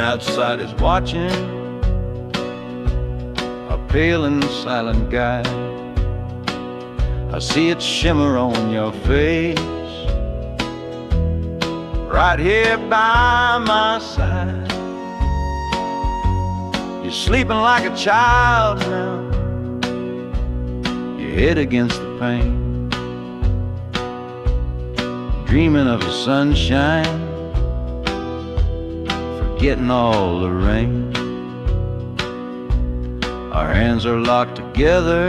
outside is watching, a pale and silent guide. I see it shimmer on your face, right here by my side. You're sleeping like a child now, your head against the pane, dreaming of the sunshine, forgetting all the rain. Our hands are locked together,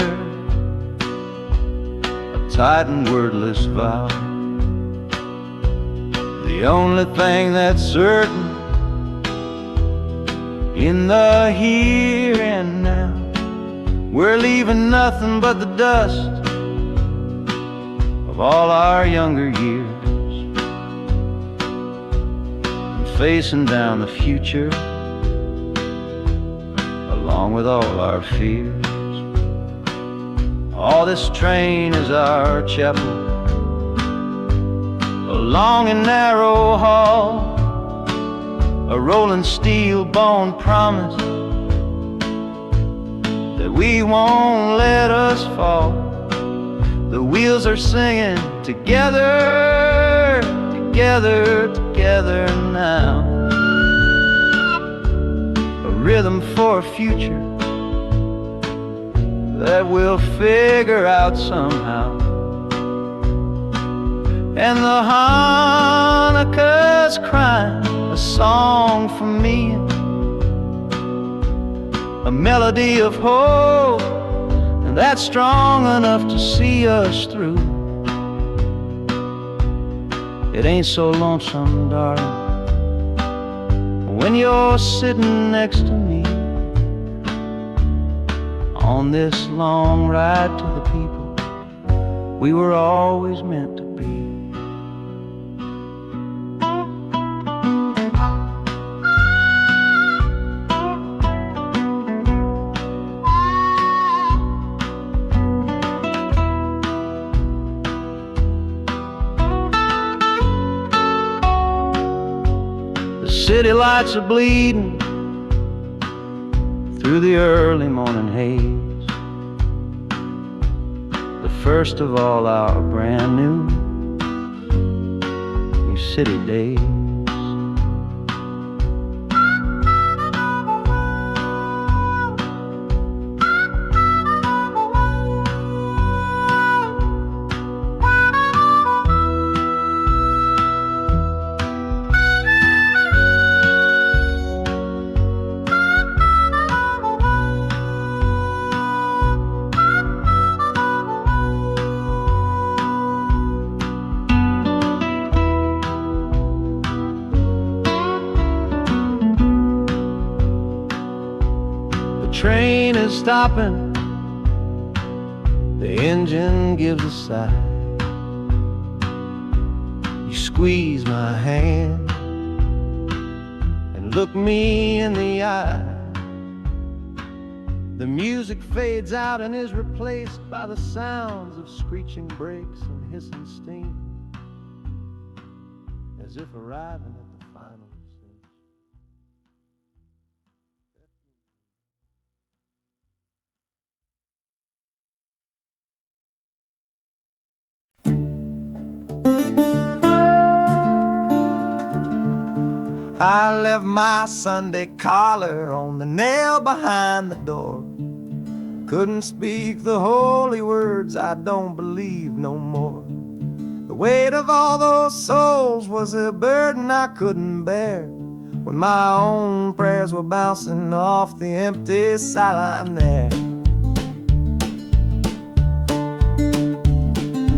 a tight and wordless vow. The only thing that's certain in the here and now, we're leaving nothing but the dust of all our younger years, and facing down the future along with all our fears. Oh, this train is our chapel, a long and narrow hall, a rolling steel bone promise that we won't let us fall. The wheels are singing together, together, together now, a rhythm for a future that we'll figure out somehow. And the Hanukkah's crying a song for me, a melody of hope, and that's strong enough to see us through. It ain't so lonesome, darling, when you're sitting next to me on this long ride to the people we were always meant to be. The city lights are bleeding through the early morning haze, the first of all our brand new city days. The train is stopping, the engine gives a sigh. You squeeze my hand and look me in the eye. The music fades out and is replaced by the sounds of screeching brakes and hissing steam, as if arriving at the final stage. I left my Sunday collar on the nail behind the door. Couldn't speak the holy words, I don't believe no more. The weight of all those souls was a burden I couldn't bear, when my own prayers were bouncing off the empty sideline there.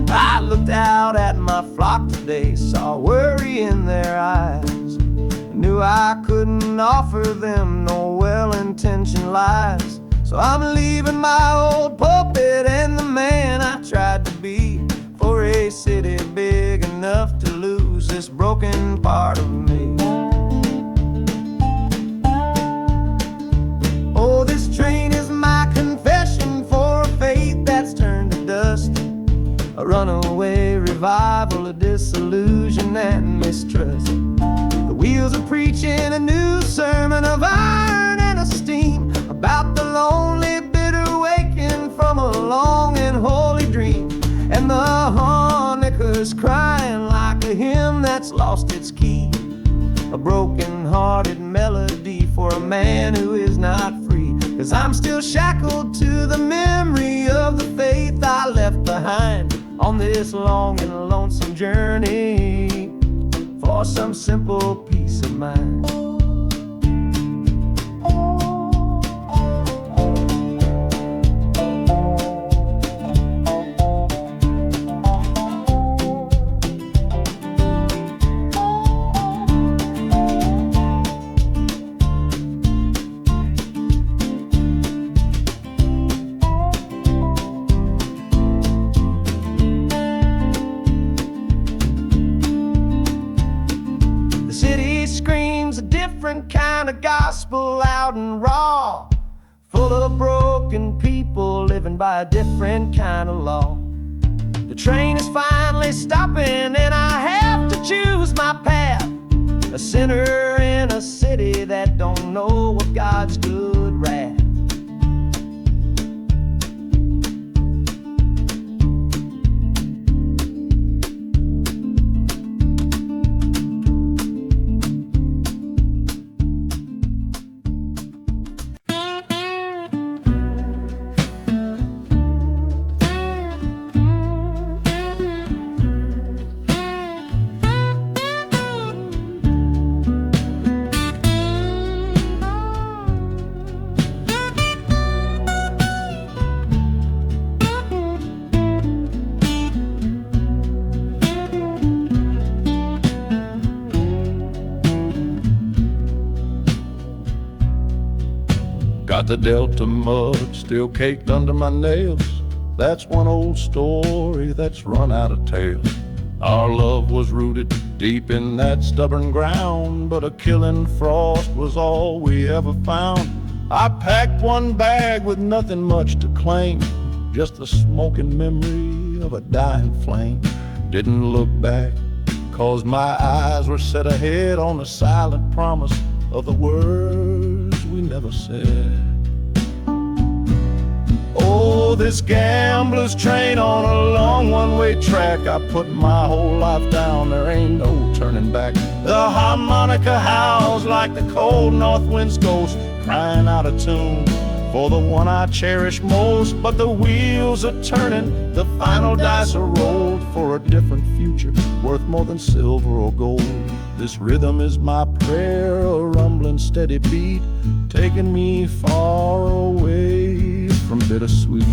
I looked out at my flock today, saw worry in their eyes, knew I couldn't offer them no well-intentioned lies. So I'm leaving my old pulpit and the man I tried to be, for a city big enough to lose this broken part of me. Oh, this train is my confession for a faith that's turned to dust, a runaway revival of disillusion and mistrust. The wheels was a preaching a new sermon of iron and of steam about the lonely, bitter waking from a long and holy dream, and the harmonicas crying like a hymn that's lost its key, a broken-hearted melody for a man who is not free. 'Cause I'm still shackled to the memory of the faith I left behind on this long and lonesome journey for some simple peace of mind. Kind of gospel, loud and raw, full of broken people living by a different kind of law. The train is finally stopping and I have to choose my path, a sinner in a city that don't know of God's good wrath. Got the Delta mud still caked under my nails. That's one old story that's run out of tales. Our love was rooted deep in that stubborn ground, but a killing frost was all we ever found. I packed one bag with nothing much to claim, just the smoking memory of a dying flame. Didn't look back, 'cause my eyes were set ahead on the silent promise of the words we never said. Oh, this gambler's train on a long one-way track. I put my whole life down, there ain't no turning back. The harmonica howls like the cold north wind's ghost, crying out a tune for the one I cherish most. But the wheels are turning, the final dice are rolled for a different future, worth more than silver or gold. This rhythm is my prayer, a rumbling steady beat, taking me far away from bittersweet.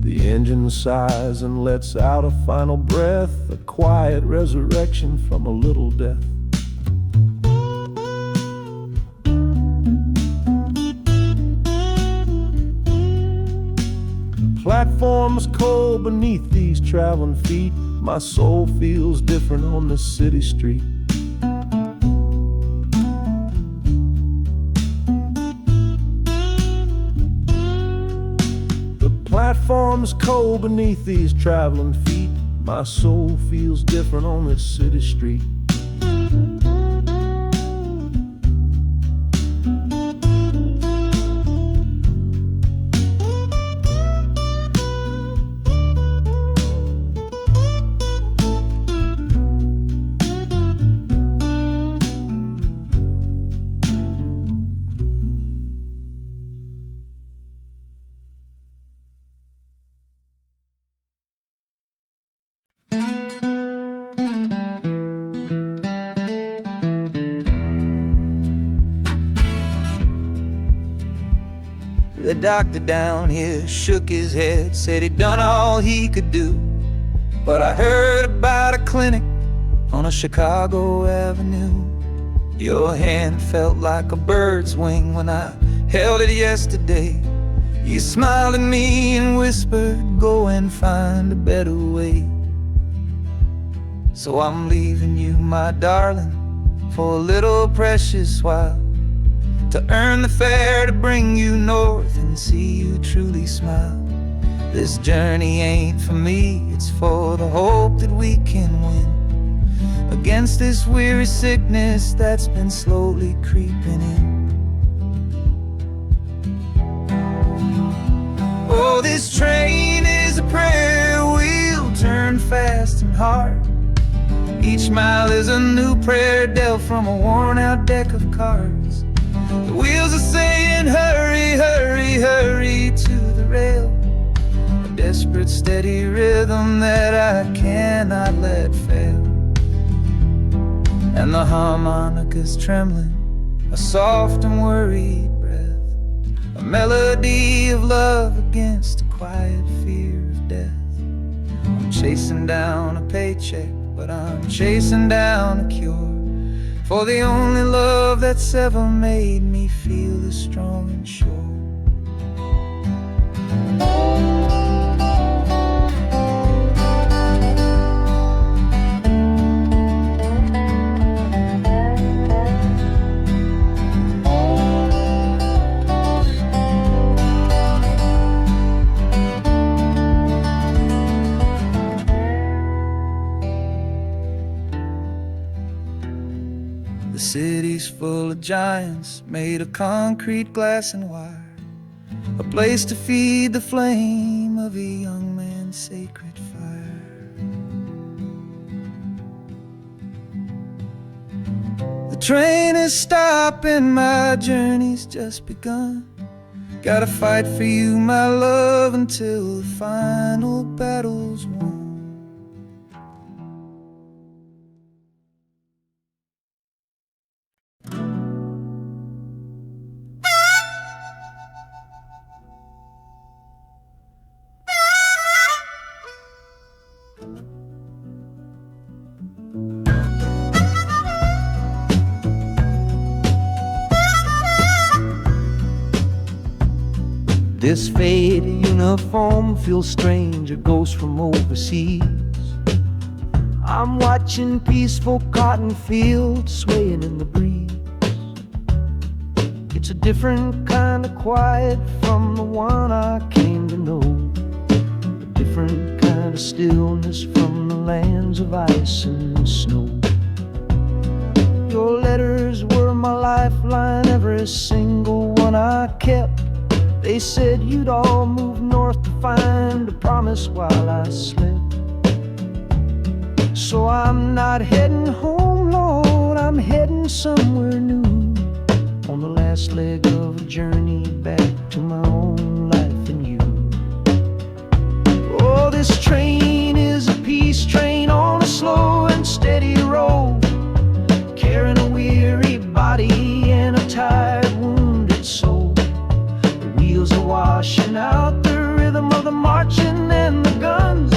The engine sighs and lets out a final breath, a quiet resurrection from a little death. Platforms cold beneath these traveling feet, my soul feels different on this city street. Platforms cold beneath these traveling feet, my soul feels different on this city street. The doctor down here shook his head, said he'd done all he could do. But I heard about a clinic on a Chicago avenue. Your hand felt like a bird's wing when I held it yesterday. You smiled at me and whispered, go and find a better way. So I'm leaving you, my darling, for a little precious while, to earn the fare to bring you north and see you truly smile. This journey ain't for me, it's for the hope that we can win against this weary sickness that's been slowly creeping in. Oh, this train is a prayer wheel turned fast and hard. Each mile is a new prayer dealt from a worn-out deck of cards. The wheels are saying, hurry, hurry, hurry to the rail. A desperate, steady rhythm that I cannot let fail. And the harmonica's trembling, a soft and worried breath, a melody of love against a quiet fear of death. I'm chasing down a paycheck, but I'm chasing down a cure for the only love that's ever made me feel this strong and sure. The city's full of giants made of concrete, glass, and wire, a place to feed the flame of a young man's sacred fire. The train is stopping, my journey's just begun. Gotta fight for you, my love, until the final battle's won. This faded uniform feels strange, a ghost from overseas. I'm watching peaceful cotton fields swaying in the breeze. It's a different kind of quiet from the one I came to know, a different kind of stillness from the lands of ice and snow. Your letters were my lifeline, every single one I kept. They said you'd all move north to find a promise while I slept. So I'm not heading home, Lord, I'm heading somewhere new, on the last leg of a journey back to my own life and you. Oh, this train is a peace train on a slow and steady road, carrying a weary body and a tired, wounded soul. The wheels are washing out the rhythm of the marching and the guns,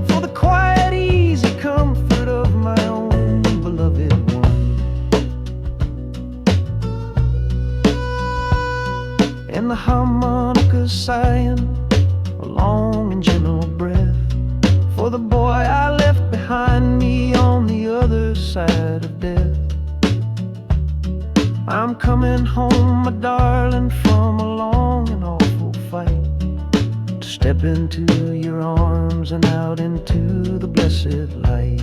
for the quiet, easy comfort of my own beloved one. And the harmonica sighing a long and gentle breath for the boy I left behind me on the other side of death. I'm coming home, my darling, from a long and awful fight, to step into your arms and out into the blessed light.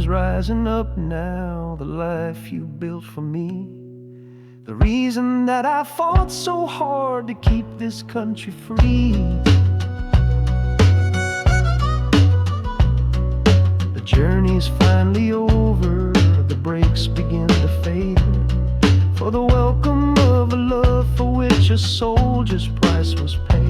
Rising up now, the life you built for me, the reason that I fought so hard to keep this country free. The journey's finally over, the brakes begin to fade, for the welcome of a love for which a soldier's price was paid.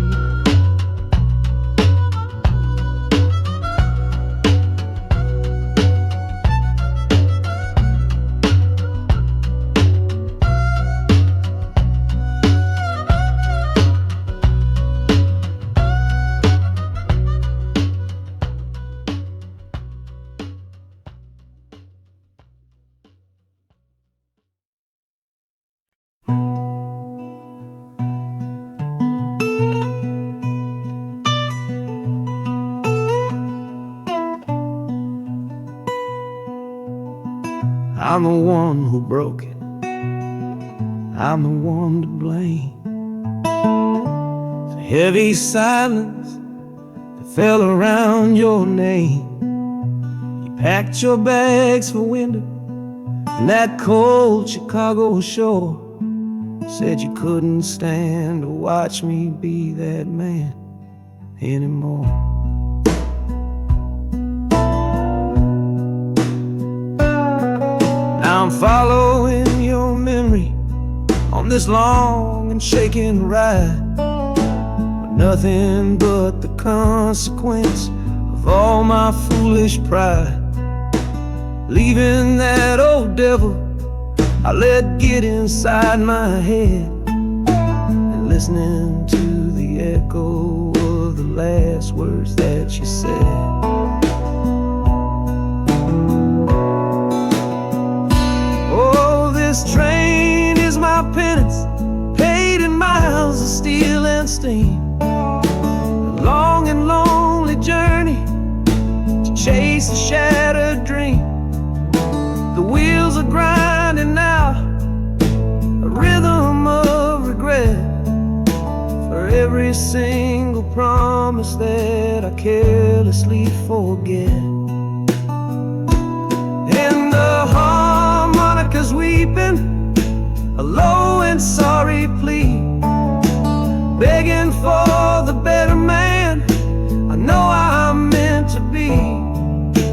I'm the one who broke it. I'm the one to blame. The heavy silence that fell around your name. You packed your bags for winter in that cold Chicago shore. Said you couldn't stand to watch me be that man anymore. I'm following your memory on this long and shaking ride, with nothing but the consequence of all my foolish pride. Leaving that old devil I let get inside my head, and listening to the echo of the last words that you said. This train is my penance, paid in miles of steel and steam. A long and lonely journey to chase a shattered dream. The wheels are grinding out a rhythm of regret for every single promise that I carelessly forget. And the harmonica's weeping a low and sorry plea, begging for the better man I know I'm meant to be.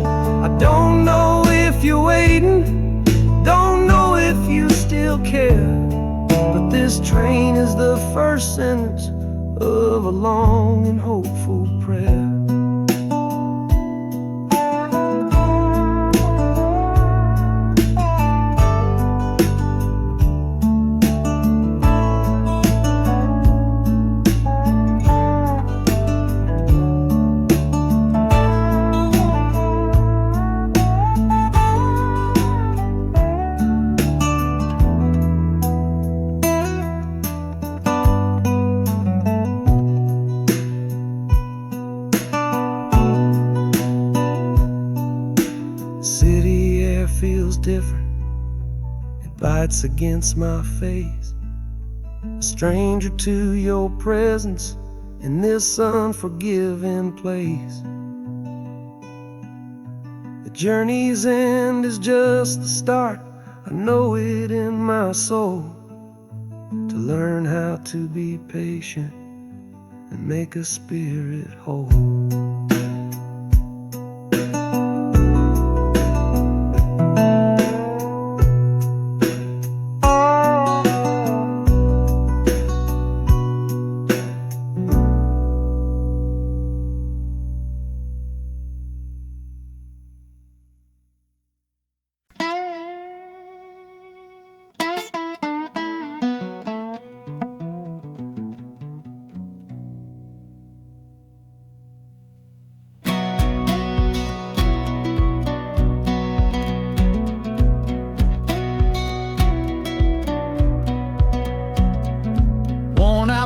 I don't know if you're waiting, don't know if you still care, but this train is the first sentence of a long and hopeful prayer. City air feels different, it bites against my face. A stranger to your presence in this unforgiving place. The journey's end is just the start, I know it in my soul. To learn how to be patient and make a spirit whole.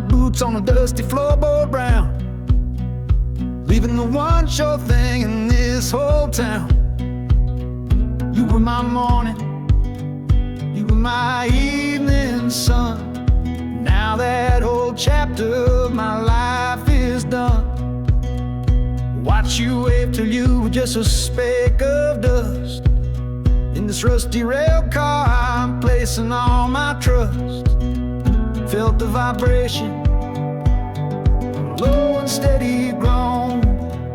Boots on a dusty floorboard round, leaving the one sure thing in this whole town. You were my morning, you were my evening sun. Now that whole chapter of my life is done. Watch you wave till you were just a speck of dust. In this rusty rail car I'm placing all my trust. Felt the vibration, low and steady grown,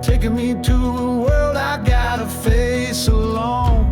taking me to a world I gotta face alone.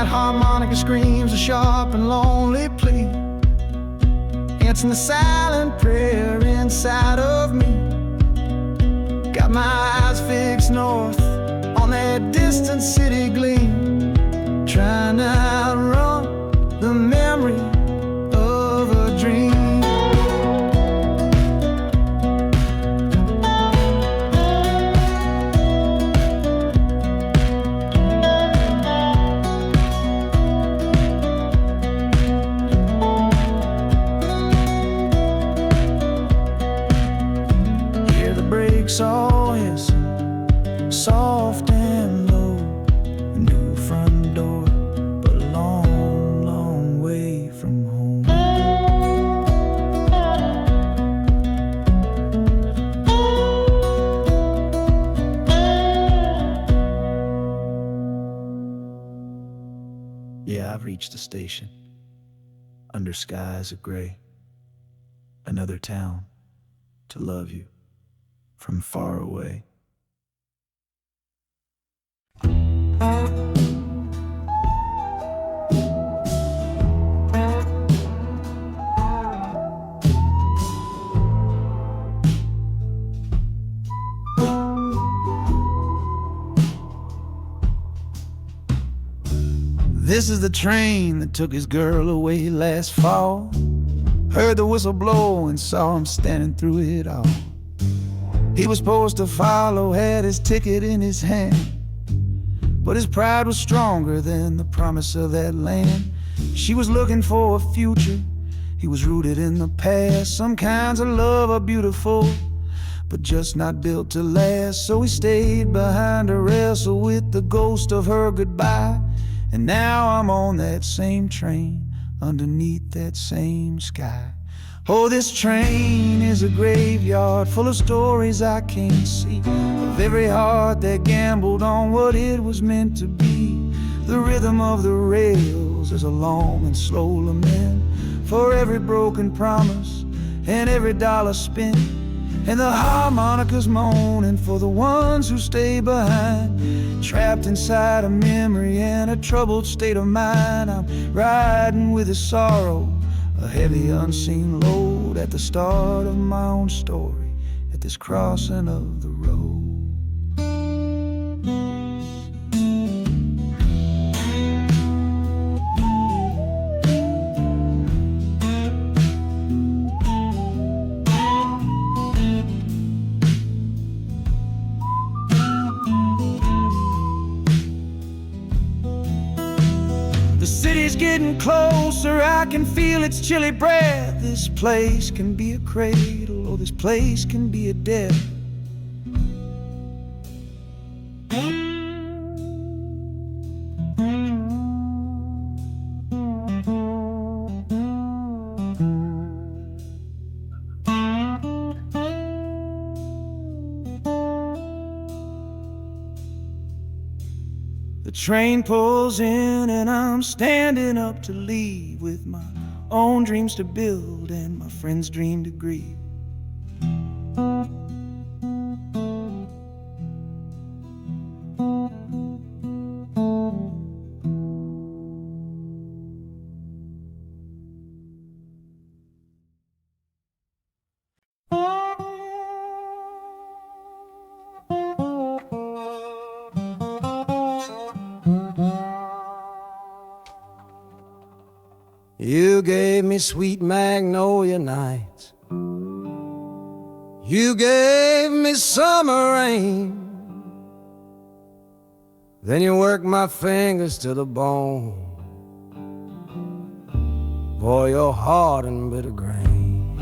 that harmonica screams a sharp and lonely plea. It's the silent prayer inside of me. Got my eyes fixed north on that distant city gleam, trying to outrun the memory of a dream. All hissing, soft and low. A new front door, but a long, long way from home. Yeah, I've reached the station, under skies of gray. Another town to love you from far away. This is the train that took his girl away last fall. Heard the whistle blow and saw him standing through it all. He was supposed to follow, had his ticket in his hand, but his pride was stronger than the promise of that land. She was looking for a future, he was rooted in the past. Some kinds of love are beautiful, but just not built to last. So he stayed behind to wrestle with the ghost of her goodbye. And now I'm on that same train, underneath that same sky. Oh, this train is a graveyard full of stories I can't see, of every heart that gambled on what it was meant to be. The rhythm of the rails is a long and slow lament for every broken promise and every dollar spent. And the harmonica's moaning for the ones who stay behind, trapped inside a memory and a troubled state of mind. I'm riding with the sorrow, a heavy unseen load, at the start of my own story, at this crossing of the road. The city's getting closer, I can feel its chilly breath. This place can be a cradle, or this place can be a death. The train pulls in and I'm standing up to leave, with my own dreams to build and my friend's dream to grieve. You gave me sweet magnolia nights, you gave me summer rain, then you worked my fingers to the bone. Boy, you're hard and bitter grain.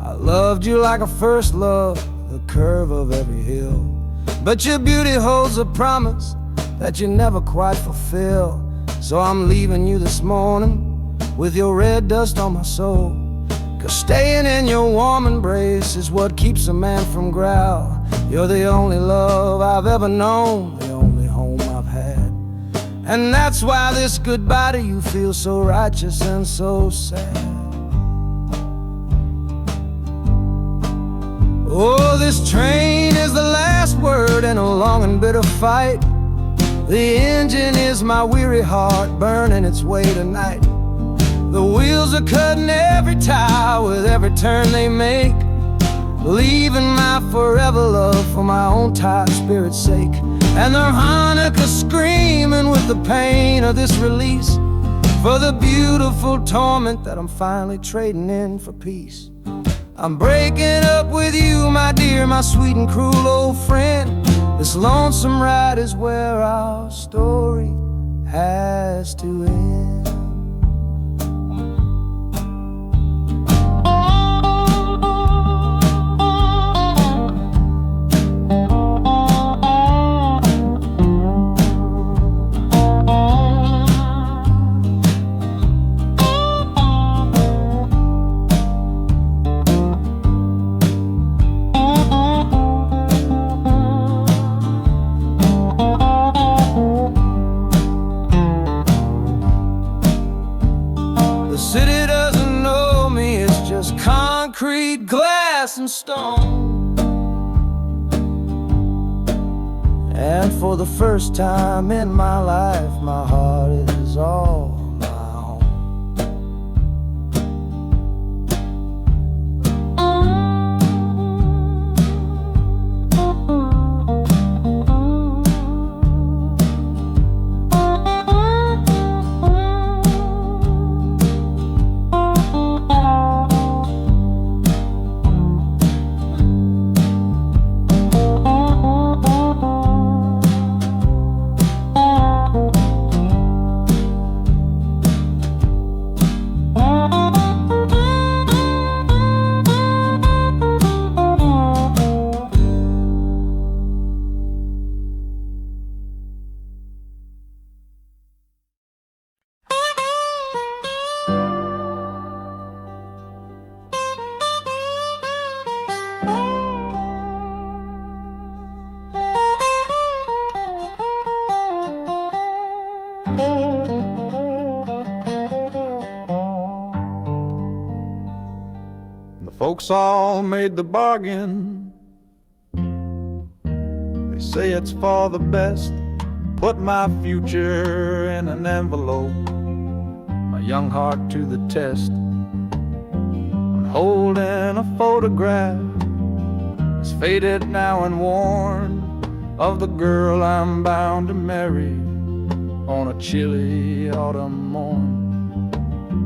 I loved you like a first love, the curve of every hill, but your beauty holds a promise that you never quite fulfill. So I'm leaving you this morning with your red dust on my soul, 'cause staying in your warm embrace is what keeps a man from growl. You're the only love I've ever known, the only home I've had, and that's why this goodbye to you feels so righteous and so sad. Oh, this train is the last word in a long long and bitter fight. The engine is my weary heart, burning its way tonight. The wheels are cutting every tire with every turn they make, leaving my forever love for my own tired spirit's sake. And the harmonica screaming with the pain of this release, for the beautiful torment that I'm finally trading in for peace. I'm breaking up with you, my dear, my sweet and cruel old friend. This lonesome ride is where our story has to end. City doesn't know me, it's just concrete, glass, and stone. And for the first time in my life, my heart is all my own. The folks all made the bargain. They say it's for the best. Put my future in an envelope, my young heart to the test. I'm holding a photograph, it's faded now and worn, of the girl I'm bound to marry on a chilly autumn morn.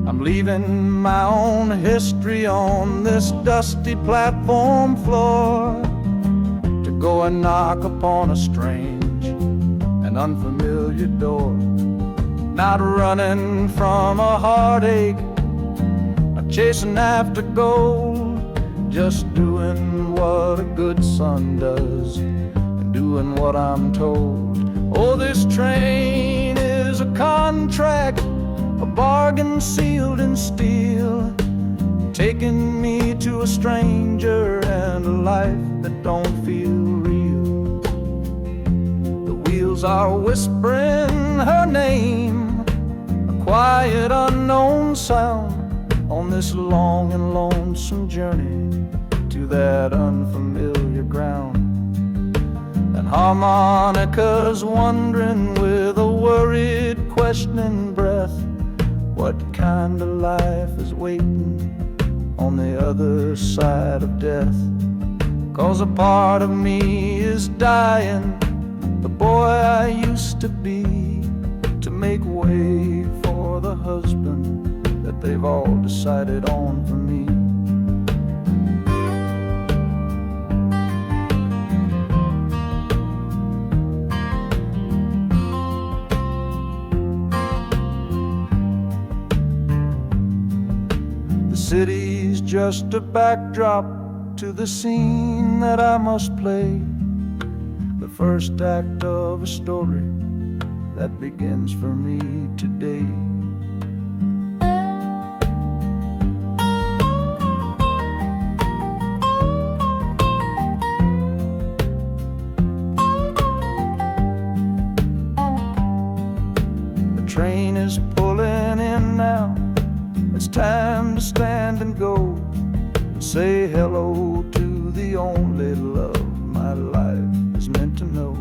I'm leaving my own history on this dusty platform floor, to go and knock upon a strange and unfamiliar door. Not running from a heartache, not chasing after gold, just doing what a good son does and doing what I'm told. Oh, this train is a contract, a bargain sealed in steel, taking me to a stranger and a life that don't feel real. The wheels are whispering her name, a quiet unknown sound, on this long and lonesome journey to that unfamiliar ground. And harmonica's wondering with a worried, questioning breath, what kind of life is waiting on the other side of death? 'Cause a part of me is dying, the boy I used to be, to make way for the husband that they've all decided on for me. The city's just a backdrop to the scene that I must play, the first act of a story that begins for me today. The train is pulling in now, it's time to stand and go, and say hello to the only love my life is meant to know.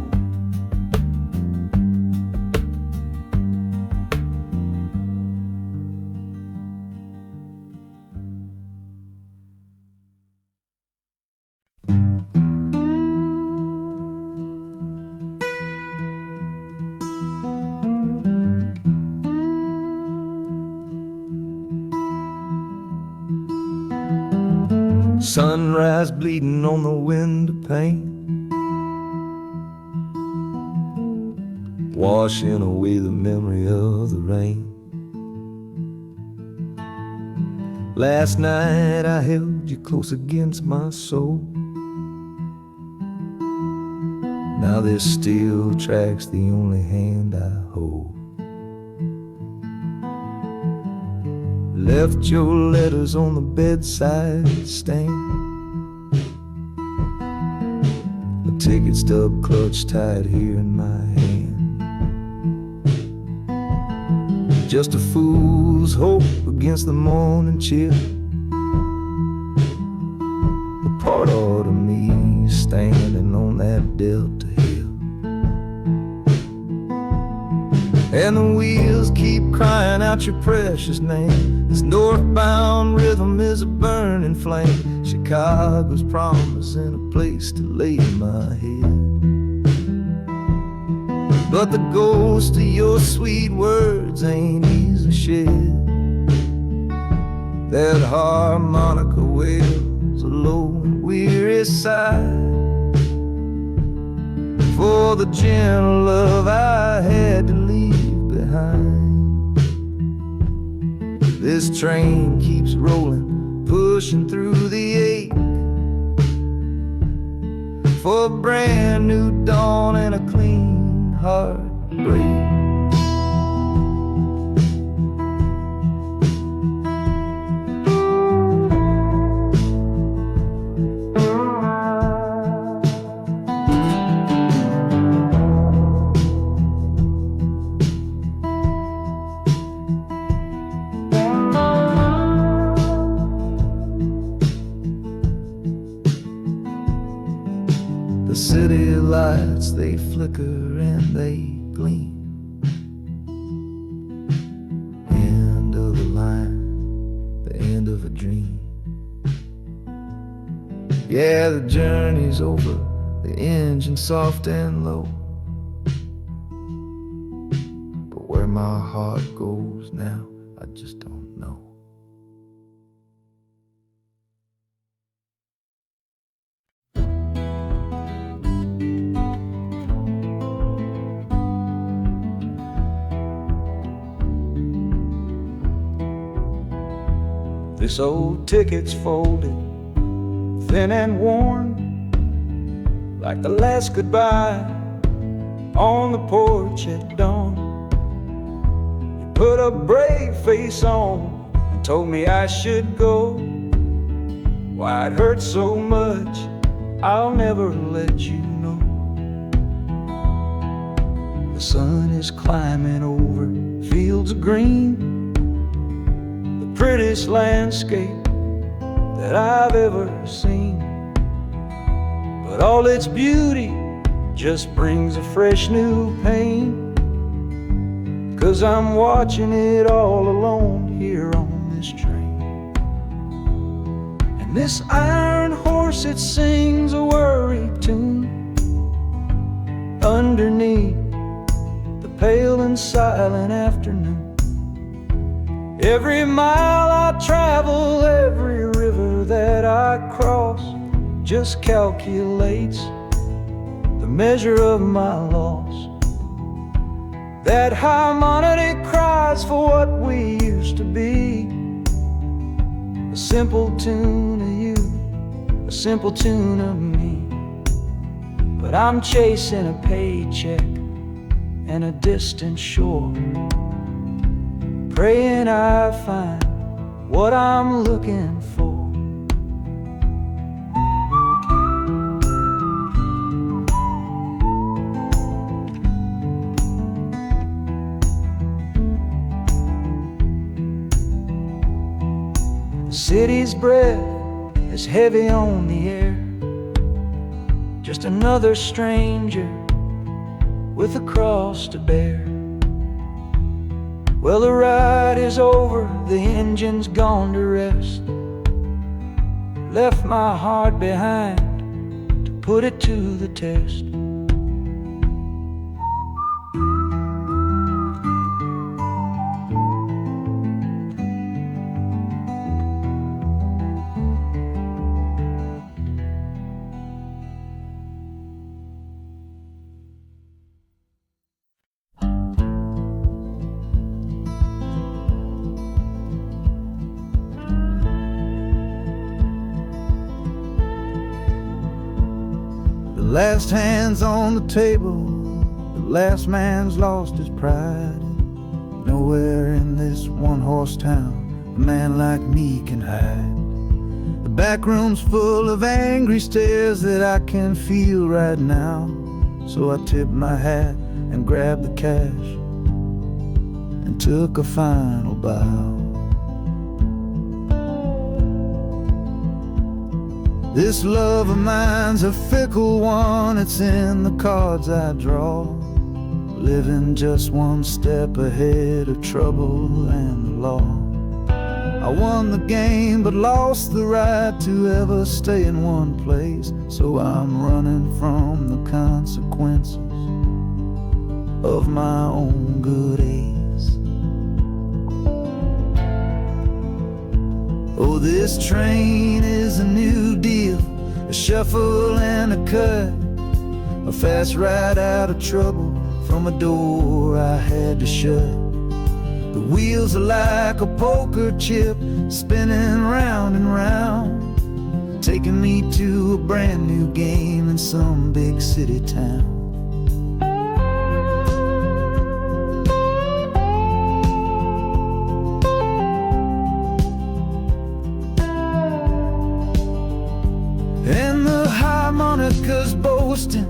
Sunrise bleeding on the window pane, washing away the memory of the rain. Last night I held you close against my soul. Now this steel track's the only hand I hold. Left your letters on the bedside stand, a ticket stub clutched tight here in my hand. Just a fool's hope against the morning chill, the part of me standing on that Delta hill. And the wheels keep crying out your precious name. This northbound rhythm is a burning flame. Chicago's promising a place to lay my head. But the ghost of your sweet words ain't easy to shed. That harmonica wails a low and weary sigh for the gentle love I had to leave behind. This train keeps rolling, pushing through the ache, for a brand new dawn and a clean heartbreak. The city lights, they flicker and they gleam. End of the line, the end of a dream. Yeah, the journey's over, the engine soft and low. But where my heart goes now, I just don't know. This old ticket's folded, thin and worn, like the last goodbye on the porch at dawn. You put a brave face on and told me I should go. Why it hurts so much, I'll never let you know. The sun is climbing over fields of green, prettiest landscape that I've ever seen. But all its beauty just brings a fresh new pain, 'cause I'm watching it all alone here on this train. And this iron horse, it sings a worry tune underneath the pale and silent afternoon. Every mile I travel, every river that I cross, just calculates the measure of my loss. That harmonic cries for what we used to be, a simple tune of you, a simple tune of me. But I'm chasing a paycheck and a distant shore, praying I find what I'm looking for. The city's breath is heavy on the air, just another stranger with a cross to bear. Well, the ride is over, the engine's gone to rest, left my heart behind to put it to the test. last hand's on the table, the last man's lost his pride. Nowhere in this one-horse town a man like me can hide. The back room's full of angry stares that I can feel right now. So I tipped my hat and grabbed the cash and took a final bow. This love of mine's a fickle one, it's in the cards I draw. Living just one step ahead of trouble and the law. I won the game but lost the right to ever stay in one place. So I'm running from the consequences of my own good ace. Oh, this train is a new deal, a shuffle and a cut, a fast ride out of trouble from a door I had to shut. The wheels are like a poker chip, spinning round and round, taking me to a brand new game in some big city town. And the harmonica's boasting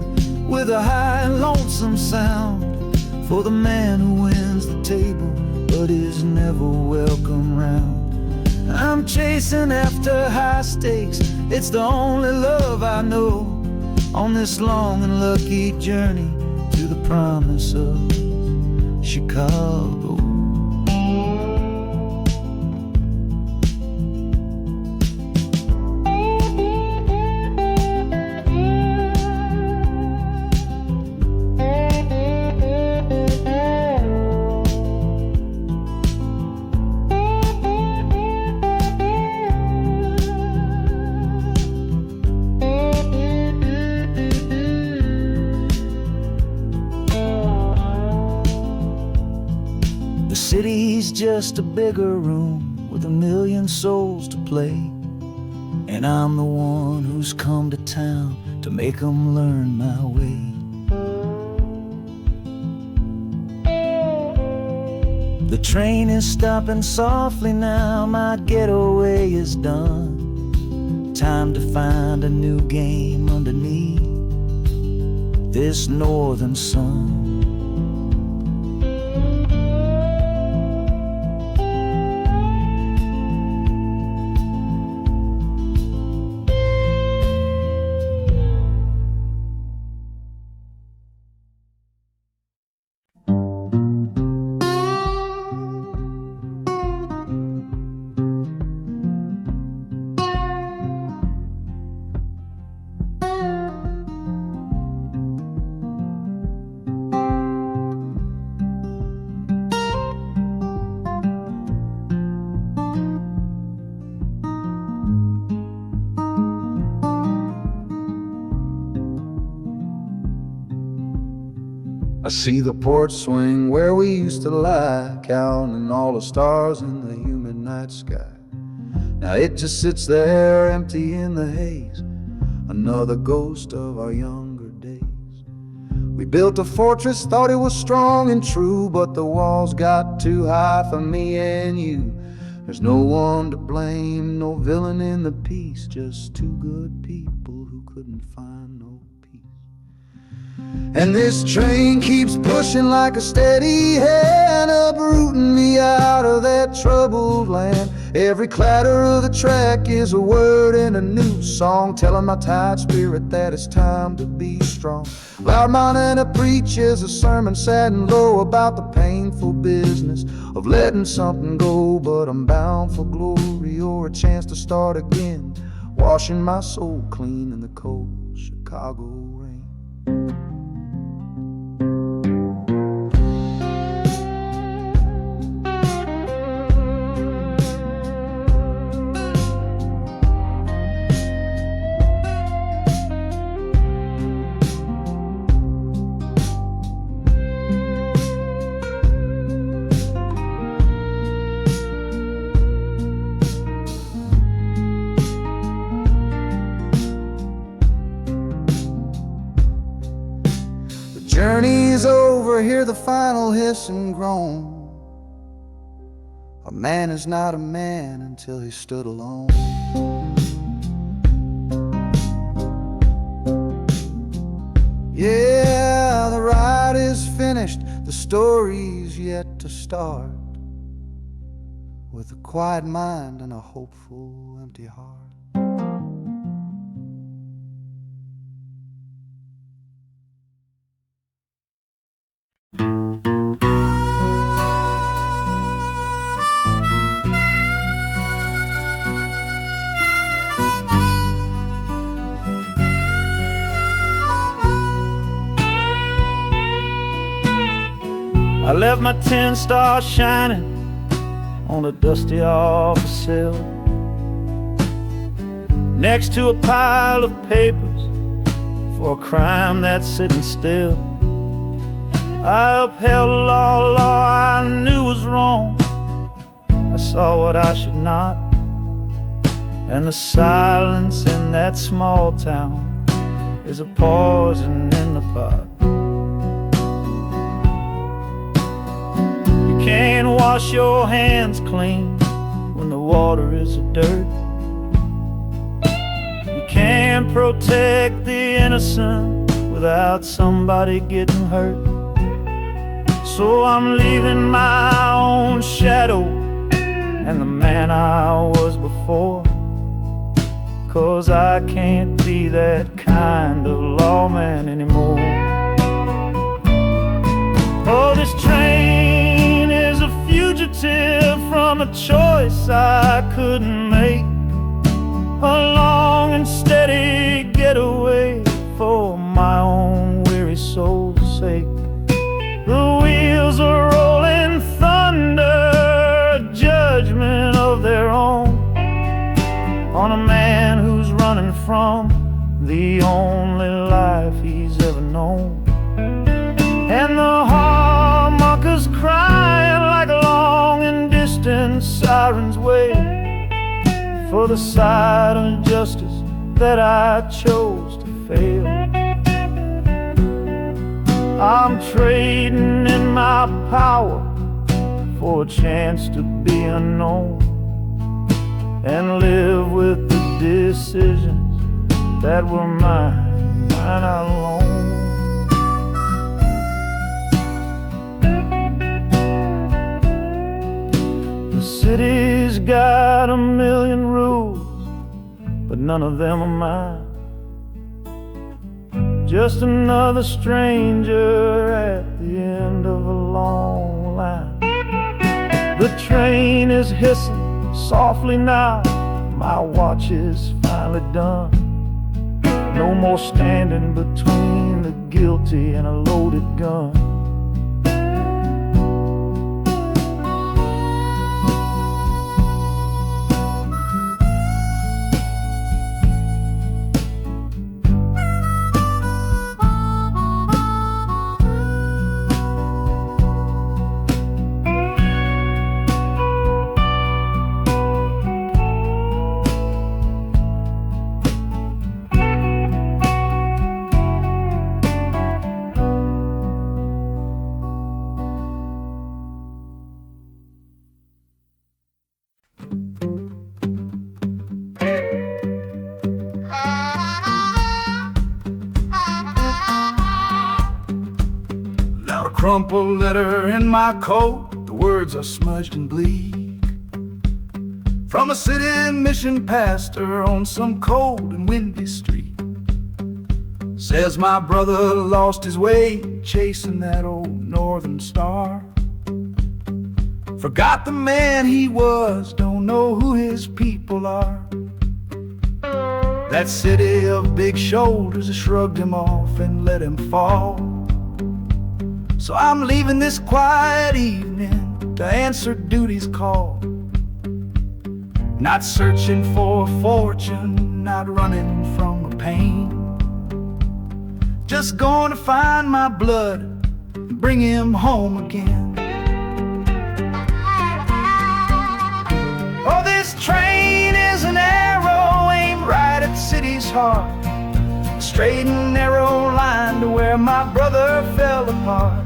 with a high and lonesome sound for the man who wins the table but is never welcome round. I'm chasing after high stakes, it's the only love I know on this long and lucky journey to the promise of Chicago. The city's just a bigger room with a million souls to play, and I'm the one who's come to town to make them learn my way. The train is stopping softly now, my getaway is done. Time to find a new game underneath this northern sun. I see the porch swing where we used to lie, counting all the stars in the humid night sky. Now it just sits there empty in the haze, another ghost of our younger days. We built a fortress, thought it was strong and true, but the walls got too high for me and you. There's no one to blame, no villain in the piece, just two good people who couldn't find no peace. And this train keeps pushing like a steady hand, uprooting me out of that troubled land. Every clatter of the track is a word in a new song, telling my tired spirit that it's time to be strong. Loud Montana preaches a sermon sad and low about the painful business of letting something go, but I'm bound for glory or a chance to start again, washing my soul clean in the cold Chicago rain. Journey's over, hear the final hiss and groan. A man is not a man until he stood alone. Yeah, the ride is finished, the story's yet to start. With a quiet mind and a hopeful empty heart. I left my 10 stars shining on a dusty office sill, next to a pile of papers for a crime that's sitting still. I upheld a law I knew was wrong. I saw what I should not, and the silence in that small town is a poison in the pot. You can't wash your hands clean when the water is of dirt. You can't protect the innocent without somebody getting hurt. So I'm leaving my own shadow and the man I was before, 'cause I can't be that kind of lawman anymore. Oh, this train is a fugitive from a choice I couldn't make, a long and steady getaway for my own weary soul's sake. The wheels are rolling thunder, a judgment of their own, on a man who's running from the only life he's ever known. And the harmonika's crying like long and distant sirens wait for the side of justice that I chose to fail. I'm trading in my power for a chance to be unknown and live with the decisions that were mine alone. The city's got a million rules, but none of them are mine. Just another stranger at the end of a long line. The train is hissing softly now, my watch is finally done. No more standing between the guilty and a loaded gun. Crumpled letter in my coat, the words are smudged and bleak, from a city mission pastor on some cold and windy street. Says my brother lost his way chasing that old northern star, forgot the man he was, don't know who his people are. That city of big shoulders has shrugged him off and let him fall. So I'm leaving this quiet evening to answer duty's call. Not searching for a fortune, not running from a pain, just going to find my blood and bring him home again. Oh, this train is an arrow aimed right at city's heart, a straight and narrow line to where my brother fell apart.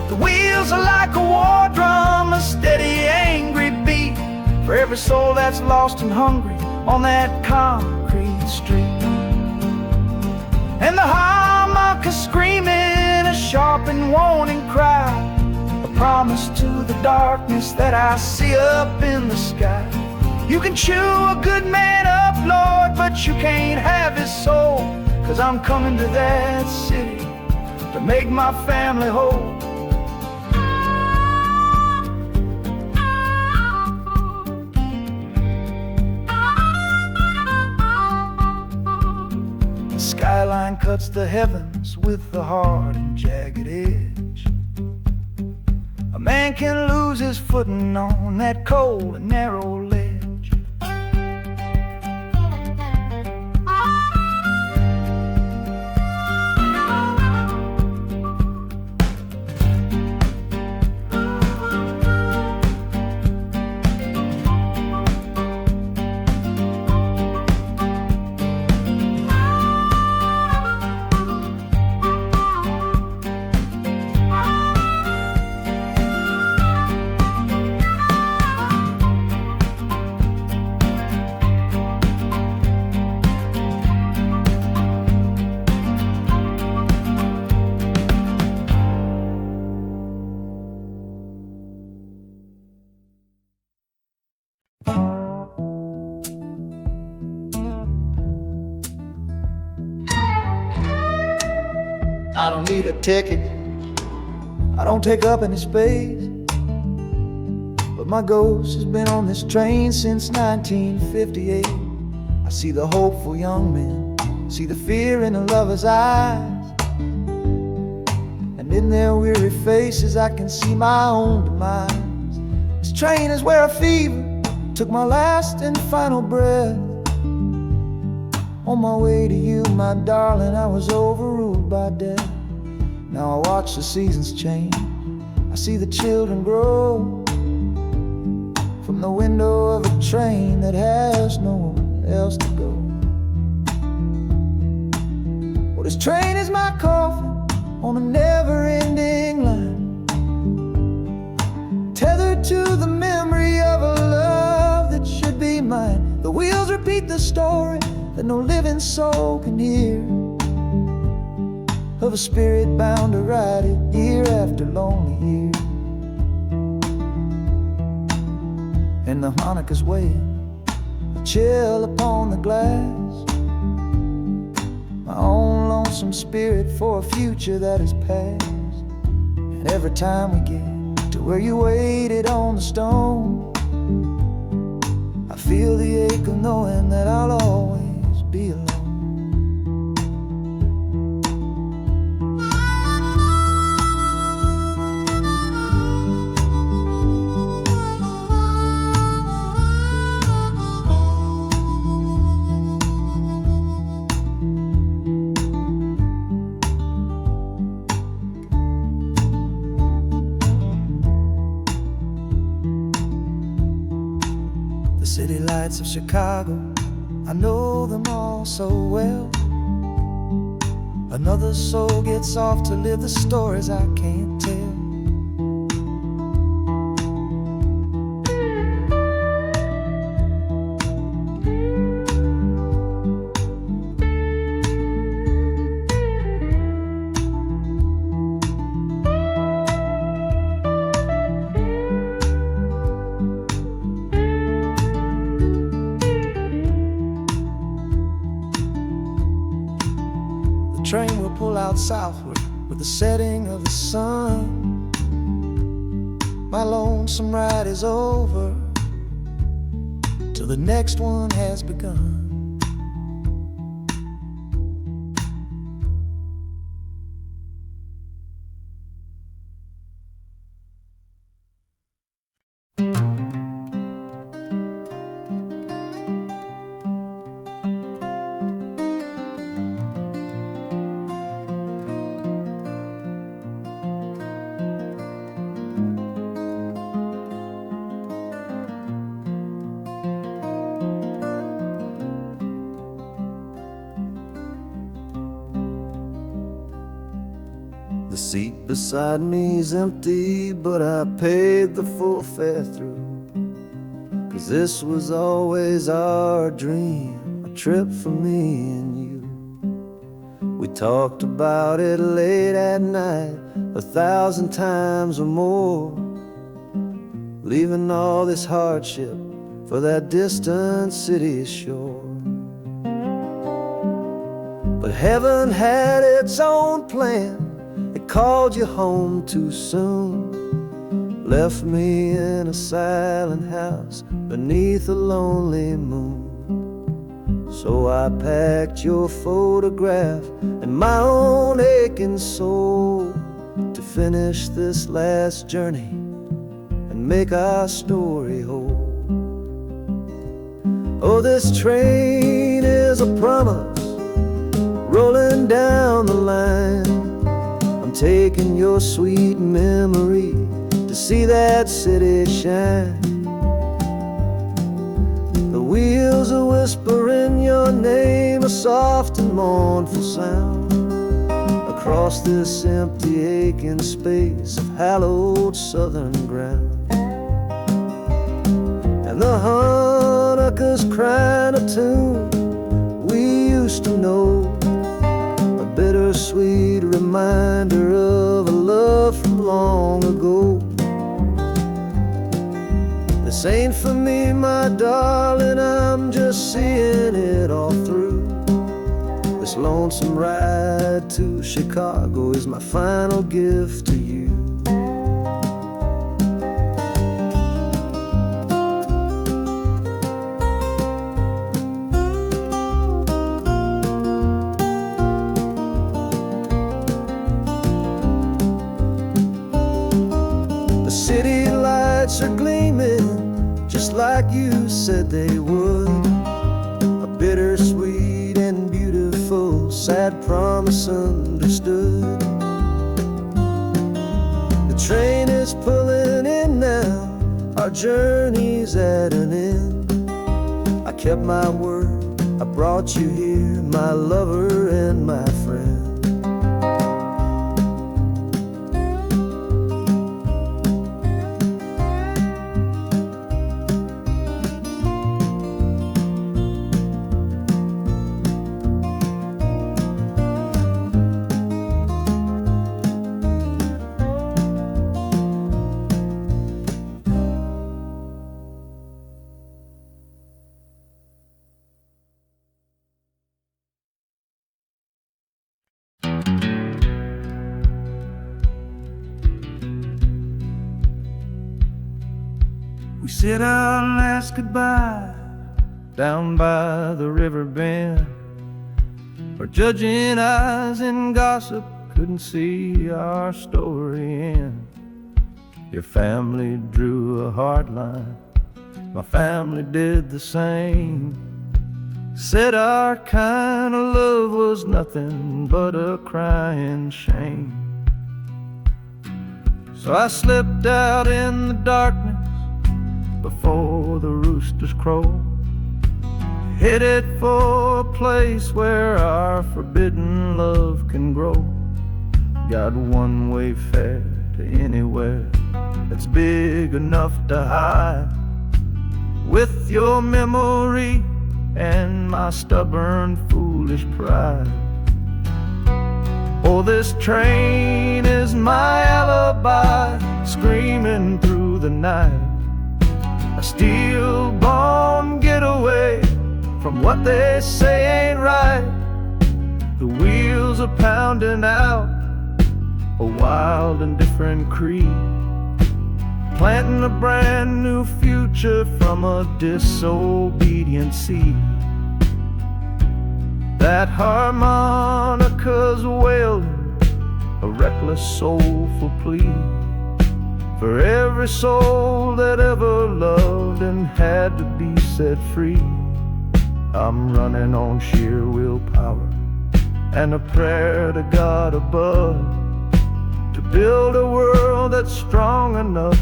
The wheels are like a war drum, a steady, angry beat for every soul that's lost and hungry on that concrete street. And the harmonica screaming a sharp and warning cry, a promise to the darkness that I see up in the sky. You can chew a good man up, Lord, but you can't have his soul, 'cause I'm coming to that city to make my family whole. The skyline cuts the heavens with the hard and jagged edge. A man can lose his footing on that cold and narrow ledge. I don't need a ticket, I don't take up any space, but my ghost has been on this train since 1958. I see the hopeful young men, see the fear in the lovers' eyes, and in their weary faces I can see my own demise. This train is where a fever took my last and final breath. On my way to you, my darling, I was overruled by death. Now I watch the seasons change, I see the children grow, from the window of a train that has nowhere else to go. Well, this train is my coffin on a never-ending line, tethered to the memory of a love that should be mine. The wheels repeat the story that no living soul can hear, of a spirit bound to ride it year after lonely year. And the harmonica's wail, a chill upon the glass, my own lonesome spirit for a future that is past. And every time we get to where you waited on the stone, I feel the ache of knowing that I'll always be alone. The city lights of Chicago, I know them all so well. Another soul gets off to live the stories I can't tell. The train will pull out southward with the setting of the sun. My lonesome ride is over till the next one has begun. The seat beside me's empty, but I paid the full fare through. 'Cause this was always our dream, a trip for me and you. We talked about it late at night, 1,000 times or more, leaving all this hardship for that distant city shore. But heaven had its own plan. It called you home too soon, left me in a silent house beneath a lonely moon. So I packed your photograph and my own aching soul to finish this last journey and make our story whole. Oh, this train is a promise rolling down the line. I'm taking your sweet memory to see that city shine. The wheels are whispering your name, a soft and mournful sound, across this empty aching space of hallowed southern ground. And the Hanukkah's crying a tune we used to know, a bittersweet reminder of a love from long ago. This ain't for me, my darling, I'm just seeing it all through. This lonesome ride to Chicago is my final gift to you. City lights are gleaming just like you said they would, a bittersweet and beautiful sad promise understood. The train is pulling in now, our journey's at an end. I kept my word, I brought you here, my lover and my friend. We said our last goodbye down by the river bend, where judging eyes and gossip couldn't see our story end. Your family drew a hard line, my family did the same. Said our kind of love was nothing but a crying shame. So I slipped out in the darkness before the roosters crow, headed for a place where our forbidden love can grow. Got one-way fare to anywhere that's big enough to hide, with your memory and my stubborn, foolish pride. Oh, this train is my alibi, screaming through the night, a steel-born getaway from what they say ain't right. The wheels are pounding out a wild and different creed, planting a brand new future from a disobedient seed. That harmonica's wailing a reckless soulful plea for every soul that ever loved and had to be set free. I'm running on sheer willpower and a prayer to God above, to build a world that's strong enough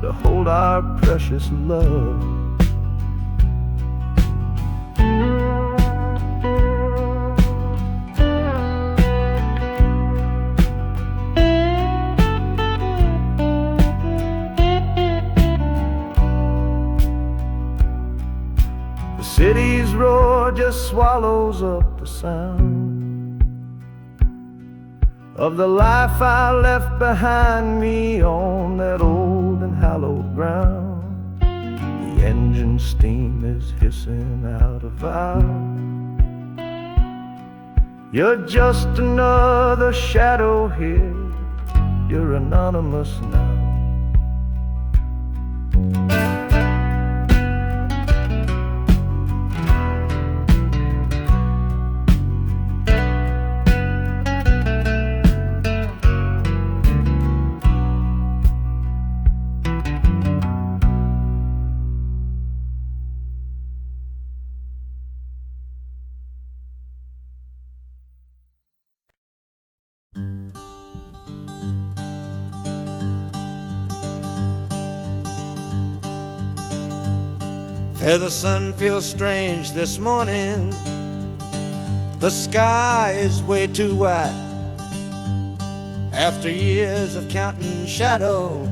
to hold our precious love. just swallows up the sound of the life I left behind me on that old and hallowed ground. The engine steam is hissing out of valve. You're just another shadow here. You're anonymous now. The sun feels strange this morning. The sky is way too white. After years of counting shadow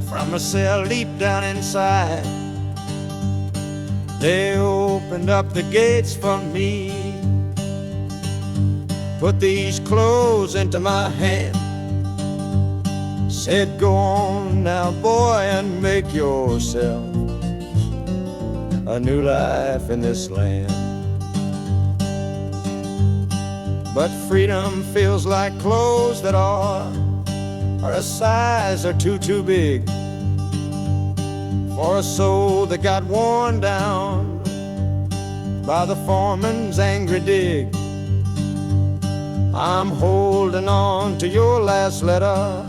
from a cell deep down inside, they opened up the gates for me, put these clothes into my hand, said, go on now, boy, and make yourself a new life in this land. But freedom feels like clothes that are a size or too big for a soul that got worn down by the foreman's angry dig. I'm holding on to your last letter,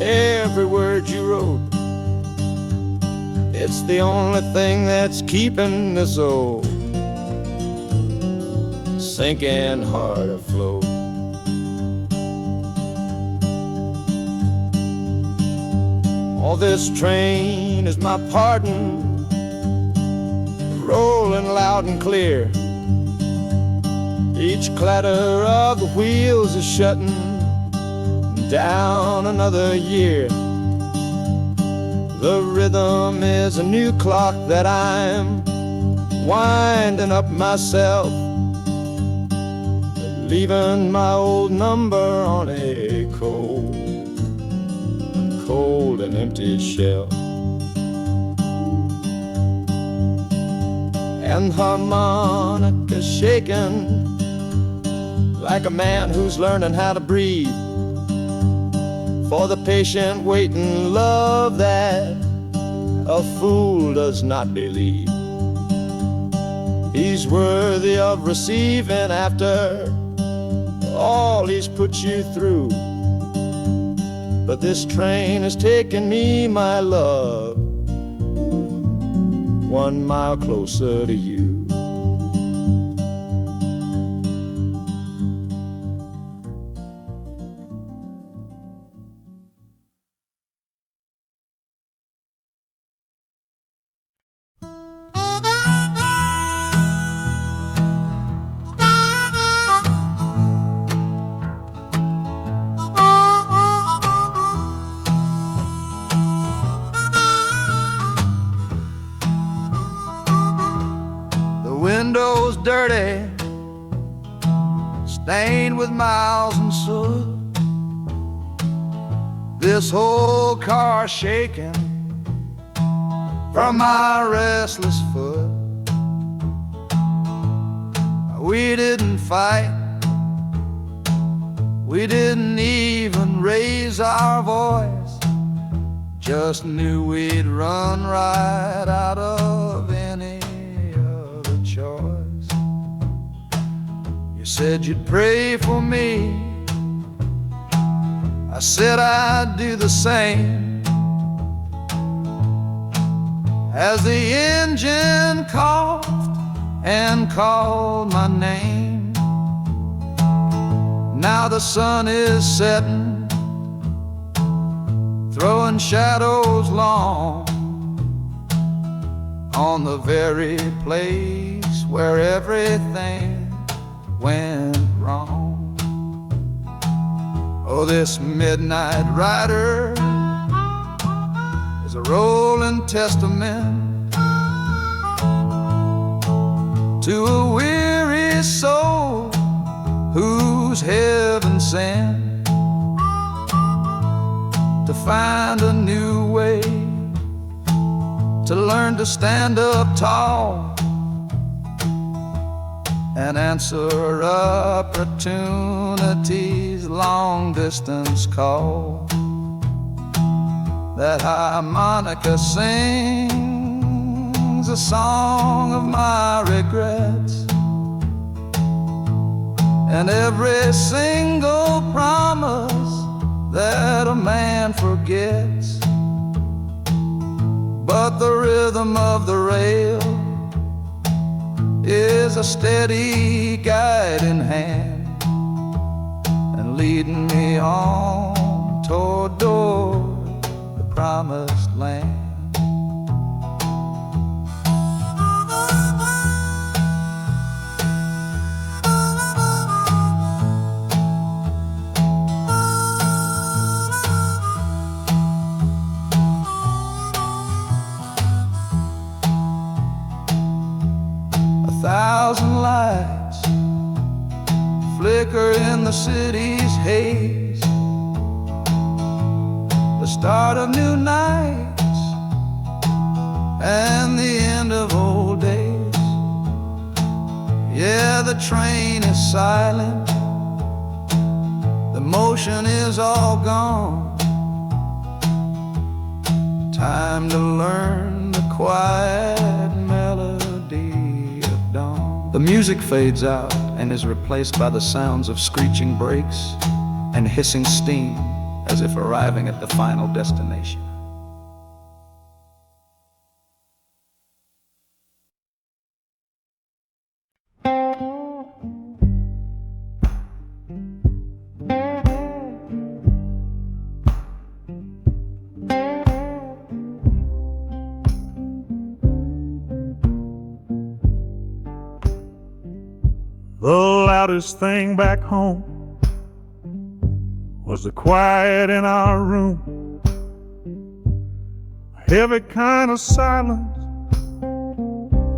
every word you wrote. It's the only thing that's keeping this old sinking heart afloat. Oh, this train is my pardon, rolling loud and clear. Each clatter of the wheels is shutting down another year. The rhythm is a new clock that I'm winding up myself, leaving my old number on a cold and empty shelf. And harmonica shaking like a man who's learning how to breathe, for the patient waiting love that a fool does not believe. He's worthy of receiving after all he's put you through. But this train has taken me, my love, 1 mile closer to you. Windows dirty, stained with miles and soot. This whole car shaking from my restless foot. We didn't fight, we didn't even raise our voice, just knew we'd run right out of any choice. You said you'd pray for me, I said I'd do the same. As the engine coughed and called my name, now the sun is setting, throwing shadows long on the very place where everything went wrong. Oh, this midnight rider is a rolling testament to a weary soul who's heaven sent to find a new way, to learn to stand up tall and answer opportunity's long distance call. That harmonica sings a song of my regrets, and every single promise that a man forgets. But the rhythm of the rail is a steady guiding hand, and leading me on toward the promised land. A thousand lights flicker in the city's haze, the start of new nights and the end of old days. Yeah, the train is silent, the motion is all gone. Time to learn the quiet melody of dawn. The music fades out and is replaced by the sounds of screeching brakes and hissing steam, as if arriving at the final destination. The loudest thing back home was the quiet in our room, a heavy kind of silence,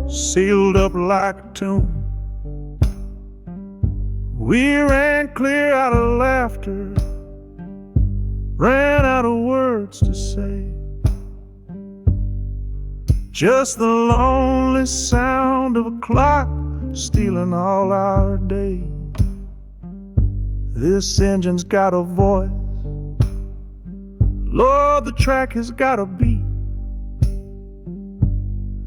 sealed up like a tomb. We ran clear out of laughter, ran out of words to say, just the lonely sound of a clock stealing all our day. This engine's got a voice, Lord, the track has got a beat.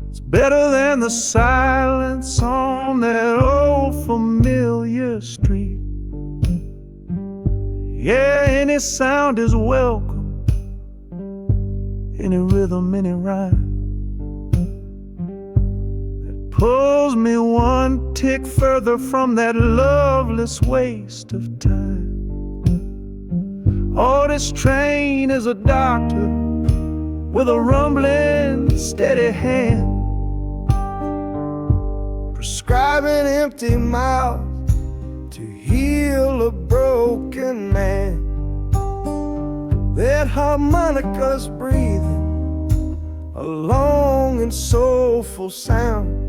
It's better than the silence on that old familiar street. Yeah, any sound is welcome, any rhythm, any rhyme pulls me one tick further from that loveless waste of time. Oh, this train is a doctor with a rumbling, steady hand, prescribing empty mouths to heal a broken man. That harmonica's breathing a long and soulful sound,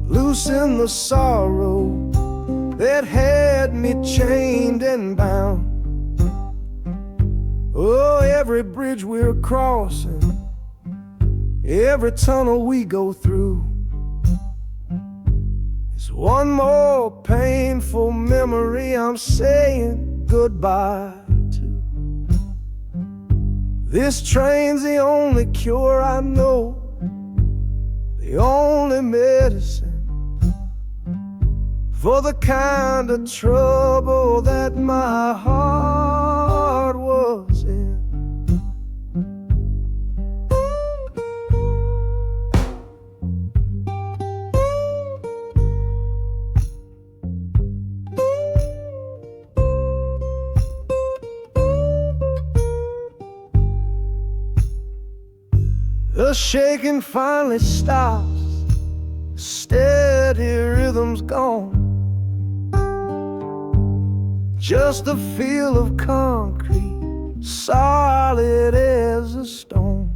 loosen the sorrow that had me chained and bound. Oh, every bridge we're crossing, every tunnel we go through is one more painful memory I'm saying goodbye to. This train's the only cure I know, the only medicine for the kind of trouble that my heart was in. The shaking finally stops, steady rhythm's gone. Just a feel of concrete, solid as a stone.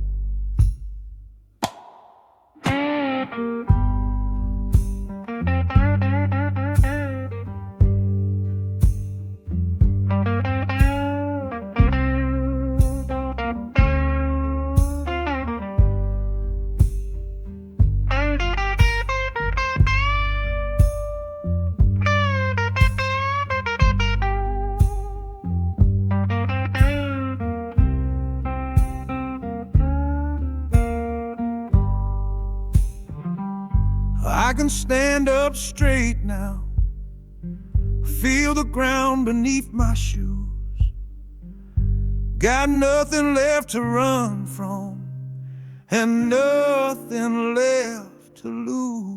can stand up straight now, feel the ground beneath my shoes. Got nothing left to run from and nothing left to lose.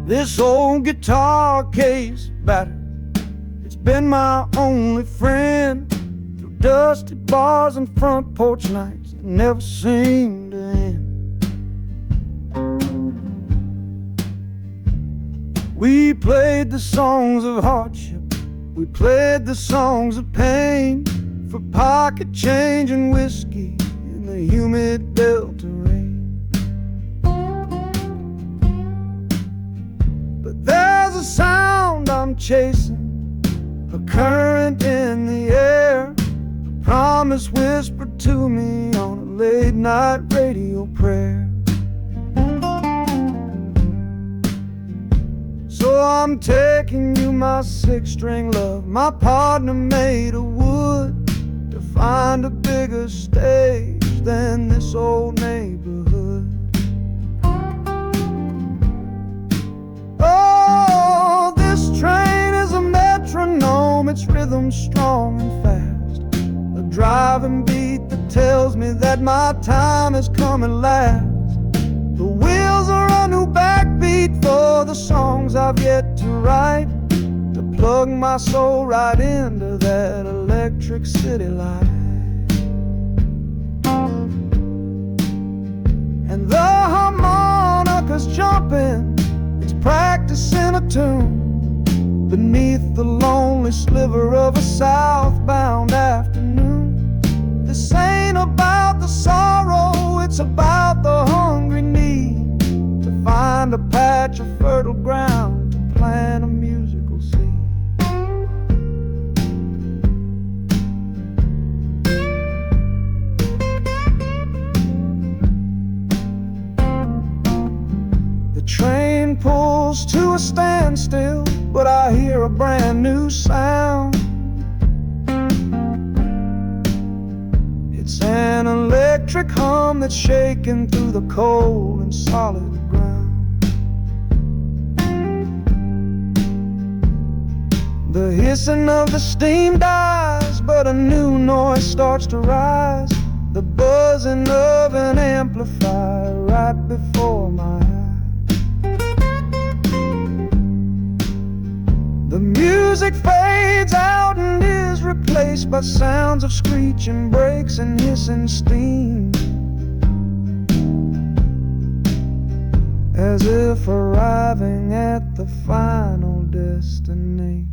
This old guitar case battered, it's been my only friend through dusty bars and front porch nights that never seem to end. We played the songs of hardship, we played the songs of pain, for pocket change and whiskey in the humid Delta rain. There's a sound I'm chasing, a current in the air, a promise whispered to me on a late night radio prayer. So I'm taking you, my six-string love, my partner made of wood, to find a bigger stage than this old neighborhood. Oh, this train is a metronome, its rhythm strong and fast, a driving beat that tells me that my time has come at last. The wheels are a new backbeat for the songs I've yet to write, to plug my soul right into that electric city light. And the harmonica's jumping, practicing a tune beneath the lonely sliver of a southbound afternoon. This ain't about the sorrow, it's about the hungry need to find a patch of fertile ground to plant a musical seed. The train pulls to a standstill, but I hear a brand new sound. It's an electric hum that's shaking through the cold and solid ground. The hissing of the steam dies, but a new noise starts to rise, the buzzing of an amplifier right before my eyes. The music fades out and is replaced by sounds of screeching brakes and hissing steam, as if arriving at the final destination.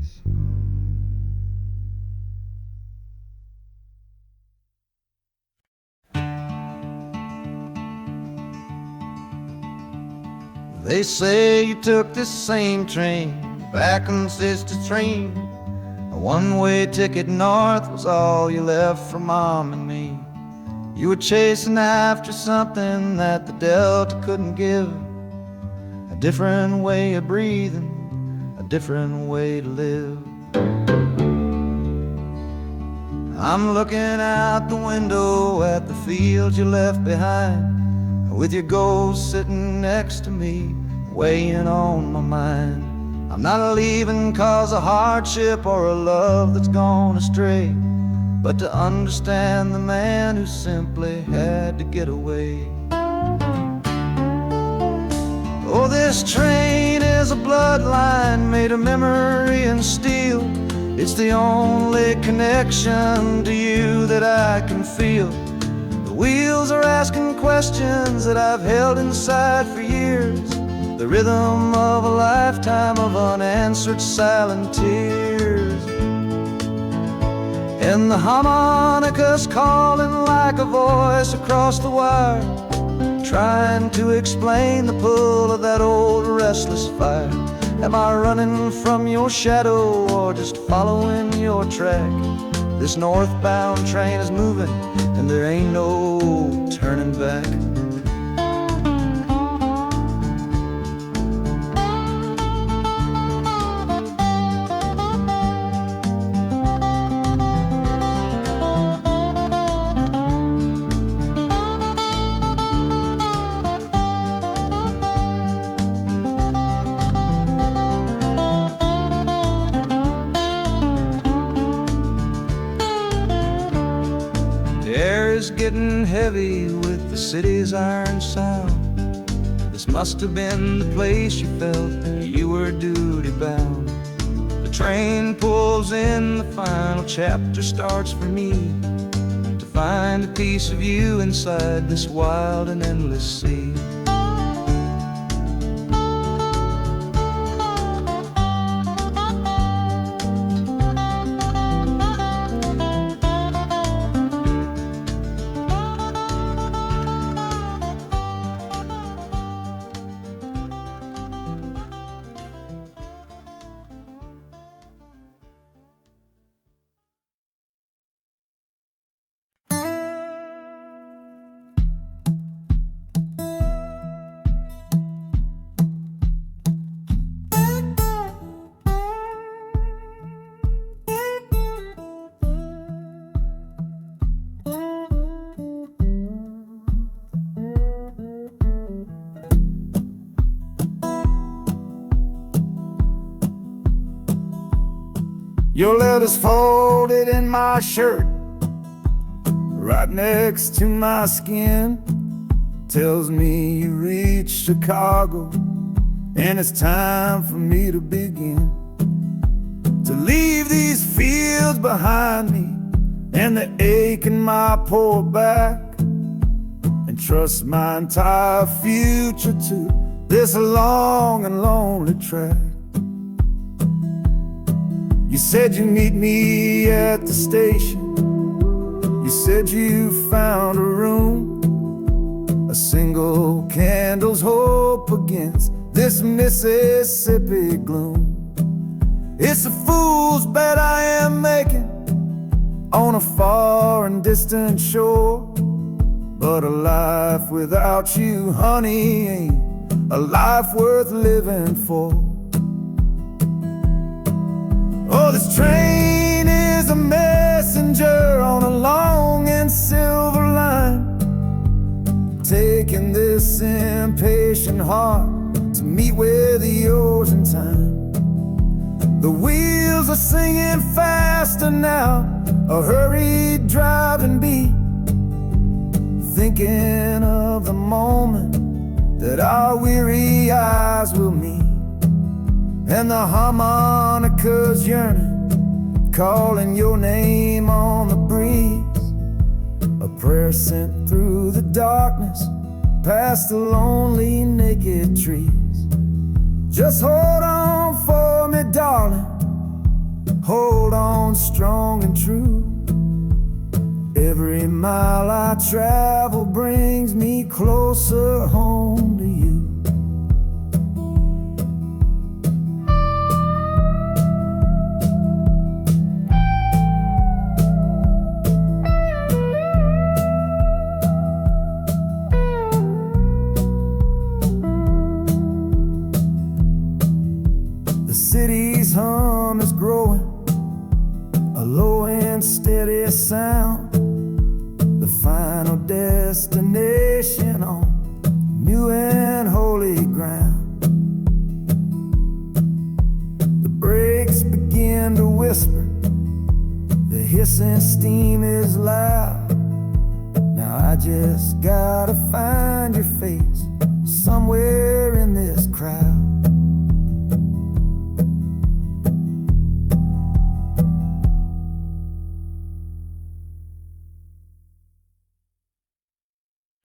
They say you took this same train back on Sister Train. A one-way ticket north was all you left for Mom and me. You were chasing after something that the Delta couldn't give, a different way of breathing, a different way to live. I'm looking out the window at the fields you left behind, with your ghost sitting next to me, weighing on my mind. I'm not leaving cause of hardship or a love that's gone astray, but to understand the man who simply had to get away. Oh, this train is a bloodline made of memory and steel. It's the only connection to you that I can feel. The wheels are asking questions that I've held inside for years, the rhythm of a lifetime of unanswered silent tears. And the harmonica's calling like a voice across the wire, trying to explain the pull of that old restless fire. Am I running from your shadow or just following your track? This northbound train is moving and there ain't no turning back. is getting heavy with the city's iron sound. This must have been the place you felt you were duty bound. The train pulls in, the final chapter starts for me, to find a piece of you inside this wild and endless sea. Your letter's folded in my shirt, right next to my skin. Tells me you reached Chicago, and it's time for me to begin. To leave these fields behind me, and the ache in my poor back, and trust my entire future to this long and lonely track. You said you'd meet me at the station. You said you found a room, a single candle's hope against this Mississippi gloom. It's a fool's bet I am making on a far and distant shore, but a life without you, honey, ain't a life worth living for. Oh, this train is a messenger on a long and silver line, taking this impatient heart to meet with yours in time. The wheels are singing faster now, a hurried driving beat, thinking of the moment that our weary eyes will meet. And the harmonica's yearning, calling your name on the breeze, a prayer sent through the darkness, past the lonely naked trees. Just hold on for me, darling, hold on strong and true. Every mile I travel brings me closer home to you. City's hum is growing, a low and steady sound, the final destination on new and holy ground. The brakes begin to whisper, the hissing steam is loud. Now I just gotta find your face somewhere in this crowd.